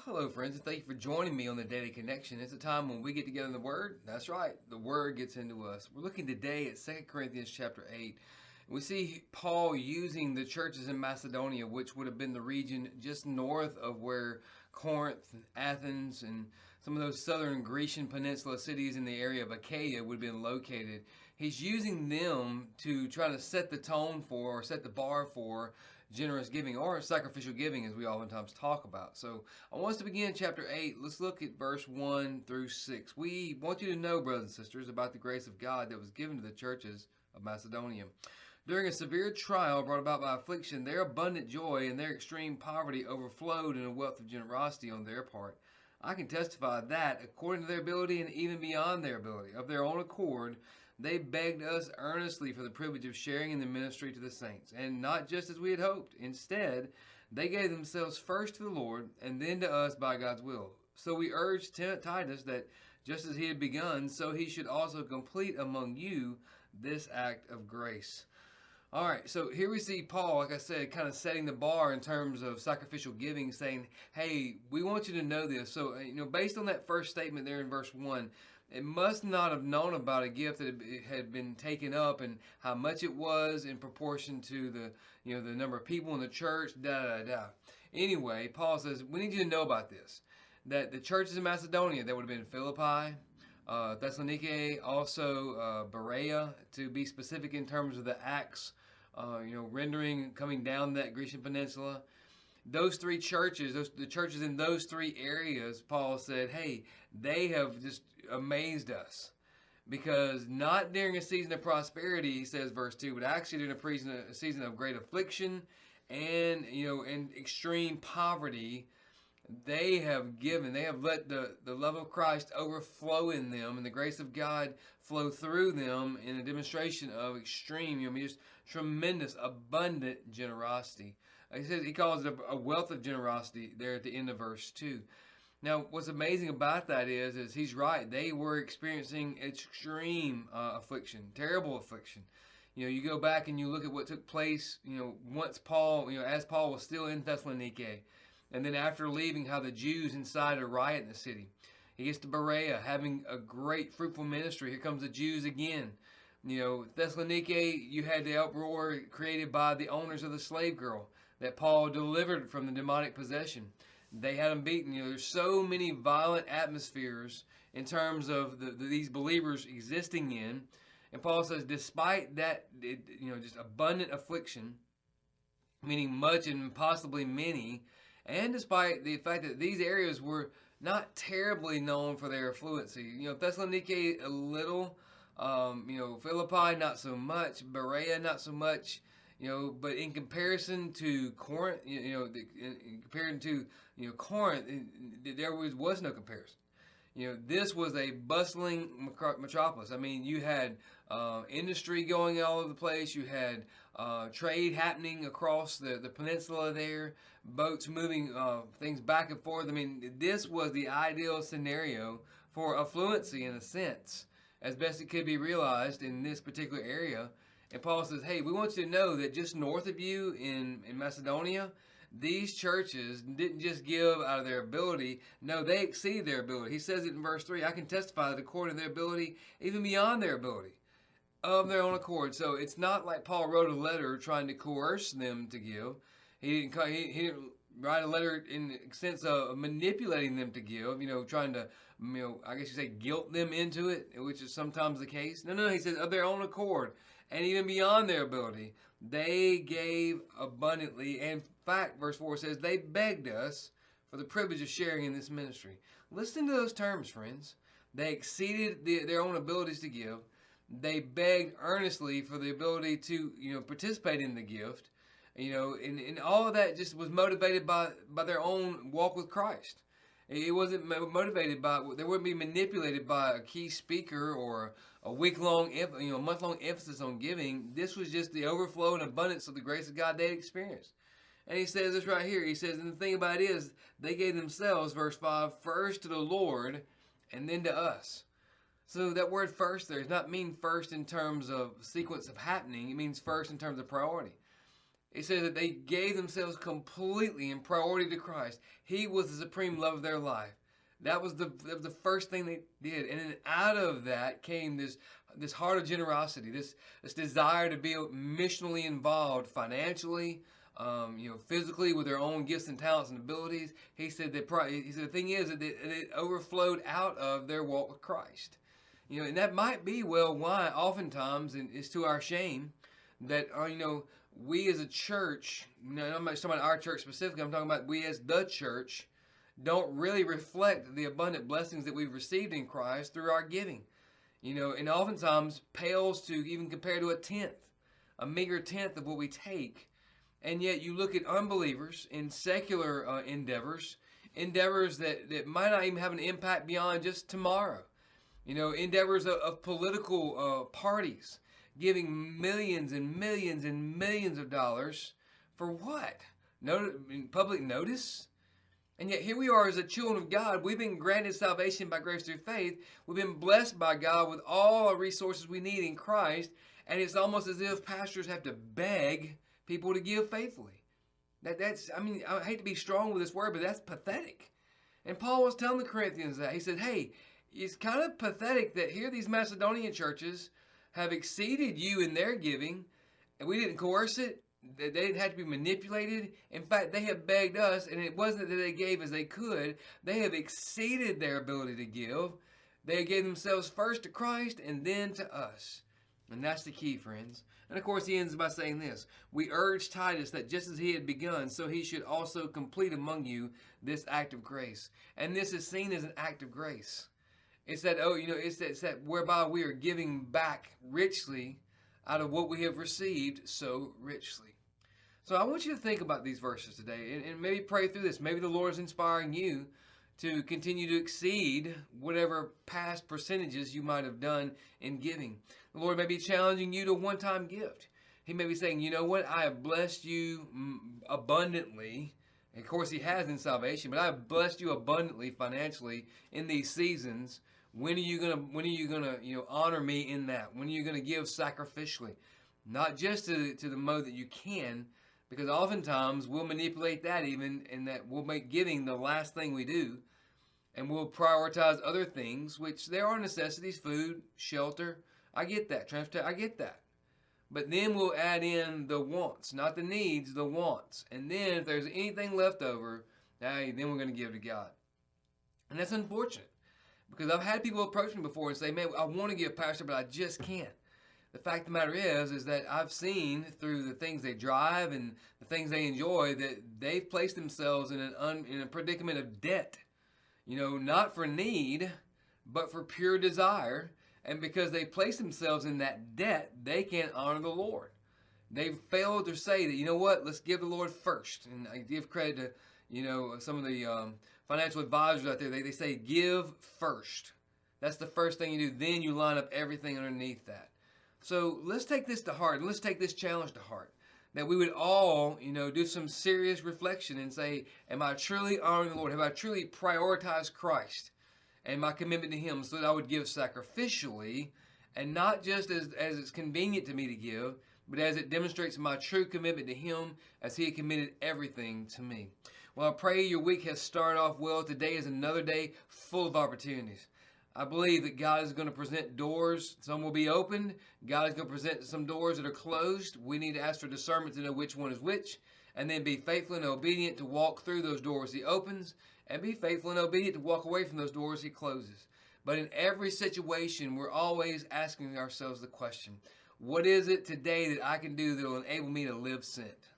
Hello, friends, and thank you for joining me on the Daily Connection. It's a time when we get together in the Word. That's right, the Word gets into us. We're looking today at 2 Corinthians chapter 8. We see Paul using the churches in Macedonia, which would have been the region just north of where Corinth, Athens, and some of those southern Grecian peninsula cities in the area of Achaia would have been located. He's using them to try to set the tone for, or set the bar for, generous giving or sacrificial giving, as we oftentimes talk about. So I want us to begin chapter 8. Let's look at verse 1 through 6. We want you to know, brothers and sisters, about the grace of God that was given to the churches of Macedonia. During a severe trial brought about by affliction, their abundant joy and their extreme poverty overflowed in a wealth of generosity on their part. I can testify that, according to their ability and even beyond their ability, of their own accord, they begged us earnestly for the privilege of sharing in the ministry to the saints, and not just as we had hoped. Instead, they gave themselves first to the Lord, and then to us by God's will. So we urged Titus that just as he had begun, so he should also complete among you this act of grace. All right, so here we see Paul, like I said, kind of setting the bar in terms of sacrificial giving, saying, hey, we want you to know this. So, based on that first statement there in verse 1, it must not have known about a gift that had been taken up and how much it was in proportion to the number of people in the church, Anyway, Paul says, we need you to know about this, that the churches in Macedonia, that would have been Philippi, Thessaloniki, also Berea, to be specific in terms of the Acts, rendering, coming down that Grecian peninsula. Those three churches, the churches in those three areas, Paul said, hey, they have just amazed us. Because not during a season of prosperity, he says, verse 2, but actually during a season of great affliction and extreme poverty, they have let the love of Christ overflow in them and the grace of God flow through them in a demonstration of extreme, just tremendous, abundant generosity. He says he calls it a wealth of generosity there at the end of verse 2. Now, what's amazing about that is he's right. They were experiencing extreme affliction, terrible affliction. You go back and you look at what took place, once Paul, as Paul was still in Thessaloniki. And then after leaving, how the Jews incited a riot in the city. He gets to Berea, having a great fruitful ministry. Here comes the Jews again. Thessaloniki, you had the uproar created by the owners of the slave girl that Paul delivered from the demonic possession. They had them beaten. There's so many violent atmospheres in terms of these believers existing in. And Paul says, despite that, just abundant affliction, meaning much and possibly many, and despite the fact that these areas were not terribly known for their affluency, Thessaloniki a little, Philippi not so much, Berea not so much, but in comparison to Corinth, compared to Corinth, there was no comparison. This was a bustling metropolis. I mean, you had industry going all over the place. You had trade happening across the peninsula there, boats moving things back and forth. I mean, this was the ideal scenario for affluency in a sense, as best it could be realized in this particular area. And Paul says, hey, we want you to know that just north of you in Macedonia, these churches didn't just give out of their ability. No, they exceeded their ability. He says it in verse 3, I can testify that according to their ability, even beyond their ability, of their own accord. So it's not like Paul wrote a letter trying to coerce them to give. He didn't write a letter in the sense of manipulating them to give, trying to, I guess you say guilt them into it, which is sometimes the case. No, he says of their own accord and even beyond their ability, they gave abundantly. And in fact, verse 4 says, they begged us for the privilege of sharing in this ministry. Listen to those terms, friends. They exceeded their own abilities to give. They begged earnestly for the ability to, participate in the gift. And all of that just was motivated by their own walk with Christ. It wasn't motivated by, they wouldn't be manipulated by a key speaker or a week-long, month-long emphasis on giving. This was just the overflow and abundance of the grace of God they had experienced. And he says this right here. He says, and the thing about it is, they gave themselves, verse 5, first to the Lord and then to us. So that word first there does not mean first in terms of sequence of happening. It means first in terms of priority. It says that they gave themselves completely in priority to Christ. He was the supreme love of their life. That was the first thing they did. And then out of that came this heart of generosity, this desire to be missionally involved financially, physically with their own gifts and talents and abilities. He said the thing is that it overflowed out of their walk with Christ. And that might be why oftentimes, and it's to our shame, that we as a church, I'm not talking about our church specifically, I'm talking about we as the church, don't really reflect the abundant blessings that we've received in Christ through our giving. And oftentimes pales to even compare to a meager tenth of what we take. And yet you look at unbelievers in secular endeavors that might not even have an impact beyond just tomorrow. Endeavors of political parties giving millions and millions and millions of dollars for what? Public notice? And yet here we are as the children of God. We've been granted salvation by grace through faith. We've been blessed by God with all our resources we need in Christ. And it's almost as if pastors have to beg people to give faithfully. I hate to be strong with this word, but that's pathetic. And Paul was telling the Corinthians that. He said, hey, it's kind of pathetic that here these Macedonian churches have exceeded you in their giving, and we didn't coerce it. They didn't have to be manipulated. In fact, they have begged us, and it wasn't that they gave as they could. They have exceeded their ability to give. They gave themselves first to Christ and then to us. And that's the key, friends. And of course, he ends by saying this: we urge Titus that just as he had begun, so he should also complete among you this act of grace. And this is seen as an act of grace. It's that, it's that whereby we are giving back richly out of what we have received so richly. So I want you to think about these verses today and maybe pray through this. Maybe the Lord is inspiring you to continue to exceed whatever past percentages you might have done in giving. The Lord may be challenging you to a one-time gift. He may be saying, you know what, I have blessed you abundantly. And of course, he has in salvation, but I have blessed you abundantly financially in these seasons. When are you gonna honor me in that? When are you gonna give sacrificially? Not just to the mode that you can, because oftentimes we'll manipulate that even, in that we'll make giving the last thing we do, and we'll prioritize other things, which there are necessities: food, shelter. I get that. Transportation. I get that. But then we'll add in the wants, not the needs, the wants. And then if there's anything left over, then we're going to give to God. And that's unfortunate, because I've had people approach me before and say, man, I want to give, Pastor, but I just can't. The fact of the matter is that I've seen through the things they drive and the things they enjoy that they've placed themselves in a predicament of debt. Not for need, but for pure desire. And because they place themselves in that debt, they can't honor the Lord. They've failed to say that, you know what, let's give the Lord first. And I give credit to, some of the financial advisors out there. They say give first. That's the first thing you do. Then you line up everything underneath that. So let's take this to heart, and let's take this challenge to heart. That we would all, do some serious reflection and say, am I truly honoring the Lord? Have I truly prioritized Christ and my commitment to him, so that I would give sacrificially, and not just as it's convenient to me to give, but as it demonstrates my true commitment to him, as he had committed everything to me. Well, I pray your week has started off well. Today is another day full of opportunities. I believe that God is going to present doors. Some will be opened. God is going to present some doors that are closed. We need to ask for discernment to know which one is which, and then be faithful and obedient to walk through those doors he opens, and be faithful and obedient to walk away from those doors he closes. But in every situation, we're always asking ourselves the question, what is it today that I can do that will enable me to live sent?